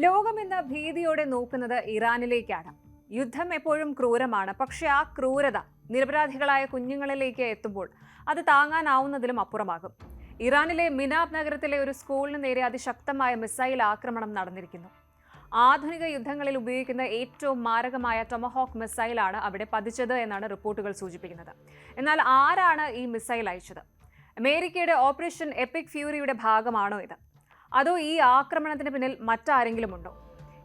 ലോകം ഇന്ന് ഭീതിയോടെ നോക്കുന്നത് ഇറാനിലേക്കാണ്. യുദ്ധം എപ്പോഴും ക്രൂരമാണ്, പക്ഷെ ആ ക്രൂരത നിരപരാധികളായ കുഞ്ഞുങ്ങളിലേക്ക് എത്തുമ്പോൾ അത് താങ്ങാനാവുന്നതിലും അപ്പുറമാകും. ഇറാനിലെ മിനാബ് നഗരത്തിലെ ഒരു സ്കൂളിന് നേരെ അതിശക്തമായ മിസൈൽ ആക്രമണം നടന്നിരിക്കുന്നു. ആധുനിക യുദ്ധങ്ങളിൽ ഉപയോഗിക്കുന്ന ഏറ്റവും മാരകമായ ടൊമഹോക്ക് മിസൈലാണ് അവിടെ പതിച്ചത് എന്നാണ് റിപ്പോർട്ടുകൾ സൂചിപ്പിക്കുന്നത്. എന്നാൽ ആരാണ് ഈ മിസൈൽ അയച്ചത്? അമേരിക്കയുടെ ഓപ്പറേഷൻ എപ്പിക് ഫ്യൂറിയുടെ ഭാഗമാണോ ഇത്? അതോ ഈ ആക്രമണത്തിന് പിന്നിൽ മറ്റാരെങ്കിലും ഉണ്ടോ?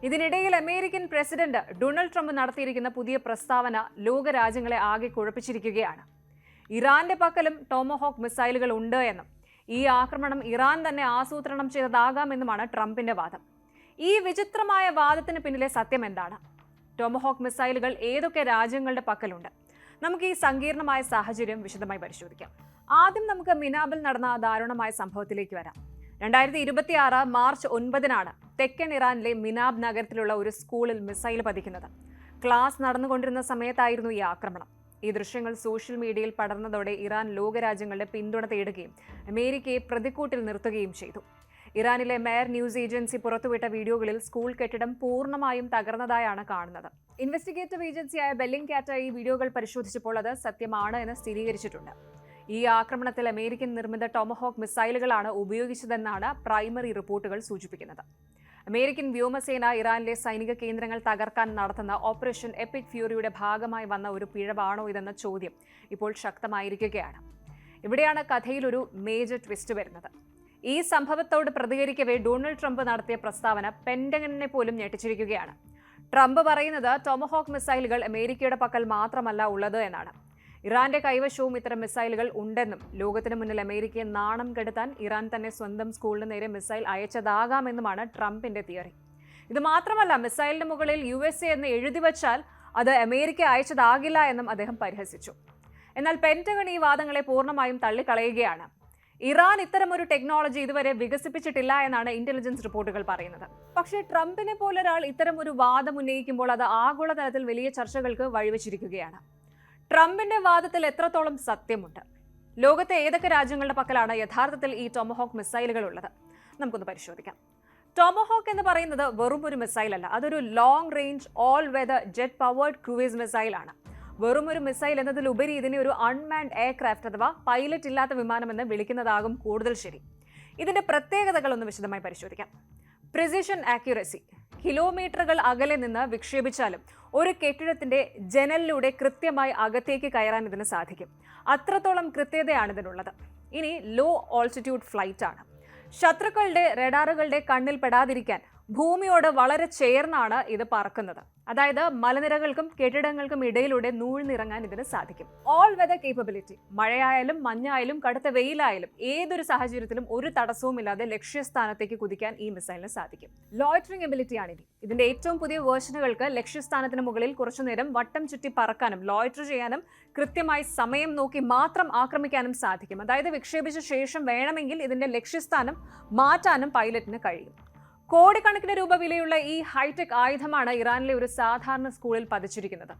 ഇതിനിടയിൽ അമേരിക്കൻ പ്രസിഡന്റ് ഡൊണാൾഡ് ട്രംപ് നടത്തിയിരിക്കുന്ന പുതിയ പ്രസ്താവന ലോകരാജ്യങ്ങളെ ആകെ കുഴപ്പിച്ചിരിക്കുകയാണ്. ഇറാന്റെ പക്കലും ടോമഹോക്ക് മിസൈലുകൾ ഉണ്ട് എന്നും ഈ ആക്രമണം ഇറാൻ തന്നെ ആസൂത്രണം ചെയ്തതാകാമെന്നുമാണ് ട്രംപിന്റെ വാദം. ഈ വിചിത്രമായ വാദത്തിന് പിന്നിലെ സത്യം എന്താണ്? ടോമഹോക്ക് മിസൈലുകൾ ഏതൊക്കെ രാജ്യങ്ങളുടെ പക്കലുണ്ട്? നമുക്ക് ഈ സങ്കീർണമായ സാഹചര്യം വിശദമായി പരിശോധിക്കാം. ആദ്യം നമുക്ക് മിനാബിൽ നടന്ന ദാരുണമായ സംഭവത്തിലേക്ക് വരാം. 2026 മാർച്ച് 9 തെക്കൻ ഇറാനിലെ മിനാബ് നഗരത്തിലുള്ള ഒരു സ്കൂളിൽ മിസൈൽ പതിക്കുന്നത്. ക്ലാസ് നടന്നുകൊണ്ടിരുന്ന സമയത്തായിരുന്നു ഈ ആക്രമണം. ഈ ദൃശ്യങ്ങൾ സോഷ്യൽ മീഡിയയിൽ പടർന്നതോടെ ഇറാൻ ലോകരാജ്യങ്ങളുടെ പിന്തുണ തേടുകയും അമേരിക്കയെ പ്രതിക്കൂട്ടിൽ നിർത്തുകയും ചെയ്തു. ഇറാനിലെ മേയർ ന്യൂസ് ഏജൻസി പുറത്തുവിട്ട വീഡിയോകളിൽ സ്കൂൾ കെട്ടിടം പൂർണ്ണമായും തകർന്നതായാണ് കാണുന്നത്. ഇൻവെസ്റ്റിഗേറ്റീവ് ഏജൻസിയായ ബെല്ലിംഗ്കാറ്റ ഈ വീഡിയോകൾ പരിശോധിച്ചപ്പോൾ അത് സത്യമാണ് എന്ന് സ്ഥിരീകരിച്ചിട്ടുണ്ട്. ഈ ആക്രമണത്തിൽ അമേരിക്കൻ നിർമ്മിത ടോമഹോക്ക് മിസൈലുകളാണ് ഉപയോഗിച്ചതെന്നാണ് പ്രൈമറി റിപ്പോർട്ടുകൾ സൂചിപ്പിക്കുന്നത്. അമേരിക്കൻ വ്യോമസേന ഇറാനിലെ സൈനിക കേന്ദ്രങ്ങൾ തകർക്കാൻ നടത്തുന്ന ഓപ്പറേഷൻ എപ്പിക് ഫ്യൂറിയുടെ ഭാഗമായി വന്ന ഒരു പിഴവാണോ ഇതെന്ന ചോദ്യം ഇപ്പോൾ ശക്തമായിരിക്കുകയാണ്. ഇവിടെയാണ് കഥയിലൊരു മേജർ ട്വിസ്റ്റ് വരുന്നത്. ഈ സംഭവത്തോട് പ്രതികരിക്കവേ ഡൊണാൾഡ് ട്രംപ് നടത്തിയ പ്രസ്താവന പെന്റഗണിനെ പോലും ഞെട്ടിച്ചിരിക്കുകയാണ്. ട്രംപ് പറയുന്നത് ടോമഹോക്ക് മിസൈലുകൾ അമേരിക്കയുടെ പക്കൽ മാത്രമല്ല ഉള്ളത് എന്നാണ്. ഇറാന്റെ കൈവശവും ഇത്തരം മിസൈലുകൾ ഉണ്ടെന്നും ലോകത്തിന് മുന്നിൽ അമേരിക്കയെ നാണം കെടുത്താൻ ഇറാൻ തന്നെ സ്വന്തം സ്കൂളിന് നേരെ മിസൈൽ അയച്ചതാകാമെന്നുമാണ് ട്രംപിന്റെ തിയറി. ഇത് മാത്രമല്ല, മിസൈലിന് മുകളിൽ USA എന്ന് എഴുതി വച്ചാൽ അത് അമേരിക്ക അയച്ചതാകില്ല എന്നും അദ്ദേഹം പരിഹസിച്ചു. എന്നാൽ പെന്റഗൺ ഈ വാദങ്ങളെ പൂർണ്ണമായും തള്ളിക്കളയുകയാണ്. ഇറാൻ ഇത്തരമൊരു ടെക്നോളജി ഇതുവരെ വികസിപ്പിച്ചിട്ടില്ല എന്നാണ് ഇന്റലിജൻസ് റിപ്പോർട്ടുകൾ പറയുന്നത്. പക്ഷേ ട്രംപിനെ പോലൊരാൾ ഇത്തരം ഒരു വാദം ഉന്നയിക്കുമ്പോൾ അത് ആഗോളതലത്തിൽ വലിയ ചർച്ചകൾക്ക് വഴിവെച്ചിരിക്കുകയാണ്. ട്രംപിന്റെ വാദത്തിൽ എത്രത്തോളം സത്യമുണ്ട്? ലോകത്തെ ഏതൊക്കെ രാജ്യങ്ങളുടെ പക്കലാണ് യഥാർത്ഥത്തിൽ ഈ ടോമഹോക്ക് മിസൈലുകൾ ഉള്ളത്? നമുക്കൊന്ന് പരിശോധിക്കാം. ടോമഹോക്ക് എന്ന് പറയുന്നത് വെറും ഒരു മിസൈൽ അല്ല, അതൊരു long range all weather jet powered cruise മിസൈലാണ്. വെറും ഒരു മിസൈൽ എന്നതിലുപരി ഇതിനെ ഒരു അൺമാൻഡ് എയർക്രാഫ്റ്റ് അഥവാ പൈലറ്റ് ഇല്ലാത്ത വിമാനം എന്ന് വിളിക്കുന്നതാകും കൂടുതൽ ശരി. ഇതിന്റെ പ്രത്യേകതകൾ ഒന്ന് വിശദമായി പരിശോധിക്കാം. Precision accuracy. കിലോമീറ്ററുകൾ അകലെ നിന്ന് വിക്ഷേപിച്ചാലും ഒരു കെട്ടിടത്തിന്റെ ജനലിലൂടെ കൃത്യമായി അകത്തേക്ക് കയറാൻ ഇതിന് സാധിക്കും. അത്രത്തോളം കൃത്യതയാണ് ഇതിനുള്ളത്. ഇനി ലോ ഓൾട്ടിറ്റ്യൂഡ് ഫ്ലൈറ്റ് ആണ്. ശത്രുക്കളുടെ റഡാറുകളുടെ കണ്ണിൽ പെടാതിരിക്കാൻ ഭൂമിയോട് വളരെ ചേർന്നാണ് ഇത് പറക്കുന്നത്. അതായത് മലനിരകൾക്കും കെട്ടിടങ്ങൾക്കും ഇടയിലൂടെ നൂഴ്ന്നിറങ്ങാൻ ഇതിന് സാധിക്കും. All weather capability. മഴയായാലും മഞ്ഞായാലും കടുത്ത വെയിലായാലും ഏതൊരു സാഹചര്യത്തിലും ഒരു തടസ്സവും ഇല്ലാതെ ലക്ഷ്യസ്ഥാനത്തേക്ക് കുതിക്കാൻ ഈ മിസൈലിന് സാധിക്കും. ലോയ്റ്ററിംഗ് എബിലിറ്റി ആണ് ഇതിന്റെ ഏറ്റവും പുതിയ വേർഷനുകൾക്ക് ലക്ഷ്യസ്ഥാനത്തിന് മുകളിൽ കുറച്ചുനേരം വട്ടം ചുറ്റി പറക്കാനും ലോയ്റ്റർ ചെയ്യാനും കൃത്യമായി സമയം നോക്കി മാത്രം ആക്രമിക്കാനും സാധിക്കും. അതായത് വിക്ഷേപിച്ച ശേഷം വേണമെങ്കിൽ ഇതിന്റെ ലക്ഷ്യസ്ഥാനം മാറ്റാനും പൈലറ്റിന് കഴിയും. കോടിക്കണക്കിന് രൂപ വിലയുള്ള ഈ ഹൈടെക് ആയുധമാണ് ഇറാനിലെ ഒരു സാധാരണ സ്കൂളിൽ പതിച്ചിരിക്കുന്നത്.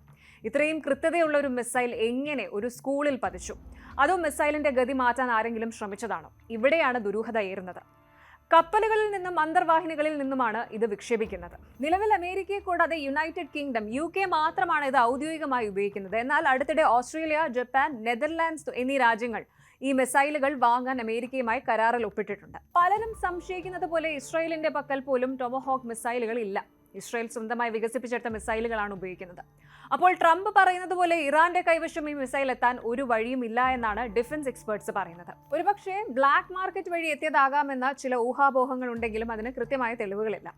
ഇത്രയും കൃത്യതയുള്ള ഒരു മിസൈൽ എങ്ങനെ ഒരു സ്കൂളിൽ പതിച്ചു? അതോ മിസൈലിന്റെ ഗതി മാറ്റാൻ ആരെങ്കിലും ശ്രമിച്ചതാണോ? ഇവിടെയാണ് ദുരൂഹത ഏറുന്നത്. കപ്പലുകളിൽ നിന്നും അന്തർവാഹിനികളിൽ നിന്നുമാണ് ഇത് വിക്ഷേപിക്കുന്നത്. നിലവിൽ അമേരിക്കയെ കൂടാതെ യുണൈറ്റഡ് കിങ്ഡം, UK മാത്രമാണ് ഇത് ഔദ്യോഗികമായി ഉപയോഗിക്കുന്നത്. എന്നാൽ അടുത്തിടെ ഓസ്ട്രേലിയ, ജപ്പാൻ, നെതർലാൻഡ്സ് എന്നീ രാജ്യങ്ങൾ ഈ മിസൈലുകൾ വാങ്ങാൻ അമേരിക്കയുമായി കരാറിൽ ഒപ്പിട്ടിട്ടുണ്ട്. പലരും സംശയിക്കുന്നത് പോലെ ഇസ്രായേലിന്റെ പക്കൽ പോലും ടോമഹോക്ക് മിസൈലുകൾ ഇല്ല. ഇസ്രായേൽ സ്വന്തമായി വികസിപ്പിച്ചെടുത്ത മിസൈലുകളാണ് ഉപയോഗിക്കുന്നത്. അപ്പോൾ ട്രംപ് പറയുന്നത് പോലെ ഇറാന്റെ കൈവശം ഈ മിസൈൽ എത്താൻ ഒരു വഴിയും ഇല്ല എന്നാണ് ഡിഫൻസ് എക്സ്പേർട്സ് പറയുന്നത്. ഒരുപക്ഷെ ബ്ലാക്ക് മാർക്കറ്റ് വഴി എത്തിയതാകാമെന്ന ചില ഊഹാപോഹങ്ങൾ ഉണ്ടെങ്കിലും അതിന് കൃത്യമായ തെളിവുകളില്ല.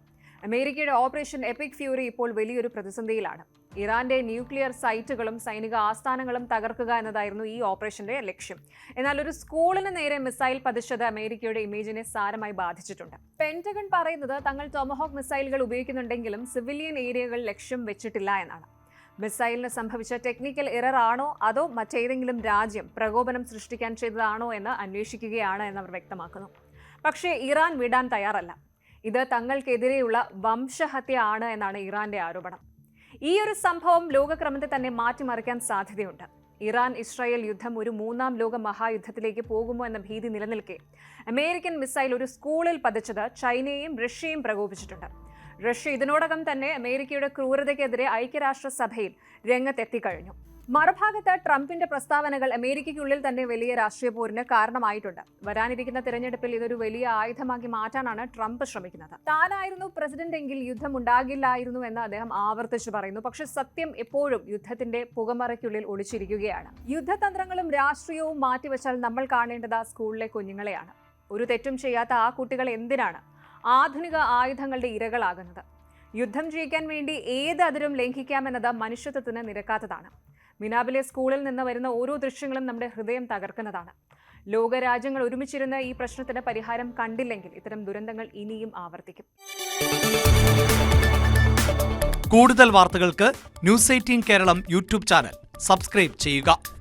അമേരിക്കയുടെ ഓപ്പറേഷൻ എപ്പിക് ഫ്യൂറി ഇപ്പോൾ വലിയൊരു പ്രതിസന്ധിയിലാണ്. ഇറാന്റെ ന്യൂക്ലിയർ സൈറ്റുകളും സൈനിക ആസ്ഥാനങ്ങളും തകർക്കുക എന്നതായിരുന്നു ഈ ഓപ്പറേഷന്റെ ലക്ഷ്യം. എന്നാൽ ഒരു സ്കൂളിന് നേരെ മിസൈൽ പതിച്ചത് അമേരിക്കയുടെ ഇമേജിനെ സാരമായി ബാധിച്ചിട്ടുണ്ട്. പെന്റഗൺ പറയുന്നത് തങ്ങൾ ടോമഹോക്ക് മിസൈലുകൾ ഉപയോഗിക്കുന്നുണ്ടെങ്കിലും സിവിലിയൻ ഏരിയകൾ ലക്ഷ്യം വെച്ചിട്ടില്ല എന്നാണ്. മിസൈലിന് സംഭവിച്ച ടെക്നിക്കൽ എറർ ആണോ അതോ മറ്റേതെങ്കിലും രാജ്യം പ്രകോപനം സൃഷ്ടിക്കാൻ ചെയ്തതാണോ എന്ന് അന്വേഷിക്കുകയാണ് എന്നവർ വ്യക്തമാക്കുന്നു. പക്ഷേ ഇറാൻ വിടാൻ തയ്യാറല്ല. ഇത് തങ്ങൾക്കെതിരെയുള്ള വംശഹത്യ ആണ് എന്നാണ് ഇറാന്റെ ആരോപണം. ഈ ഒരു സംഭവം ലോകക്രമത്തെ തന്നെ മാറ്റിമറിക്കാൻ സാധ്യതയുണ്ട്. ഇറാൻ ഇസ്രായേൽ യുദ്ധം ഒരു മൂന്നാം ലോക മഹായുദ്ധത്തിലേക്ക് പോകുമോ എന്ന ഭീതി നിലനിൽക്കെ അമേരിക്കൻ മിസൈൽ ഒരു സ്കൂളിൽ പതിച്ചത് ചൈനയെയും റഷ്യയും പ്രകോപിച്ചിട്ടുണ്ട്. റഷ്യ ഇതിനോടകം തന്നെ അമേരിക്കയുടെ ക്രൂരതയ്ക്കെതിരെ ഐക്യരാഷ്ട്രസഭയിൽ രംഗത്തെത്തിക്കഴിഞ്ഞു. മറുഭാഗത്ത് ട്രംപിന്റെ പ്രസ്താവനകൾ അമേരിക്കയ്ക്കുള്ളിൽ തന്നെ വലിയ രാഷ്ട്രീയ പോരിന് കാരണമായിട്ടുണ്ട്. വരാനിരിക്കുന്ന തിരഞ്ഞെടുപ്പിൽ ഇതൊരു വലിയ ആയുധമാക്കി മാറ്റാനാണ് ട്രംപ് ശ്രമിക്കുന്നത്. താനായിരുന്നു പ്രസിഡന്റ് എങ്കിൽ യുദ്ധം ഉണ്ടാകില്ലായിരുന്നു എന്ന് അദ്ദേഹം ആവർത്തിച്ചു പറയുന്നു. പക്ഷെ സത്യം എപ്പോഴും യുദ്ധത്തിന്റെ പുകമറയ്ക്കുള്ളിൽ ഒളിച്ചിരിക്കുകയാണ്. യുദ്ധതന്ത്രങ്ങളും രാഷ്ട്രീയവും മാറ്റിവെച്ചാൽ നമ്മൾ കാണേണ്ടത് സ്കൂളിലെ കുഞ്ഞുങ്ങളെയാണ്. ഒരു തെറ്റും ചെയ്യാത്ത ആ കുട്ടികൾ എന്തിനാണ് ആധുനിക ആയുധങ്ങളുടെ ഇരകളാകുന്നത്? യുദ്ധം ജയിക്കാൻ വേണ്ടി ഏത് അതിരും ലംഘിക്കാമെന്നത് മനുഷ്യത്വത്തിന് നിരക്കാത്തതാണ്. മിനാബിലെ സ്കൂളിൽ നിന്ന് വരുന്ന ഓരോ ദൃശ്യങ്ങളും നമ്മുടെ ഹൃദയം തകർക്കുന്നതാണ്. ലോകരാജ്യങ്ങൾ ഒരുമിച്ചിരുന്ന് ഈ പ്രശ്നത്തിന് പരിഹാരം കണ്ടില്ലെങ്കിൽ ഇത്തരം ദുരന്തങ്ങൾ ഇനിയും ആവർത്തിക്കും. കൂടുതൽ വാർത്തകൾക്ക് news 18 Keralam YouTube channel subscribe ചെയ്യുക.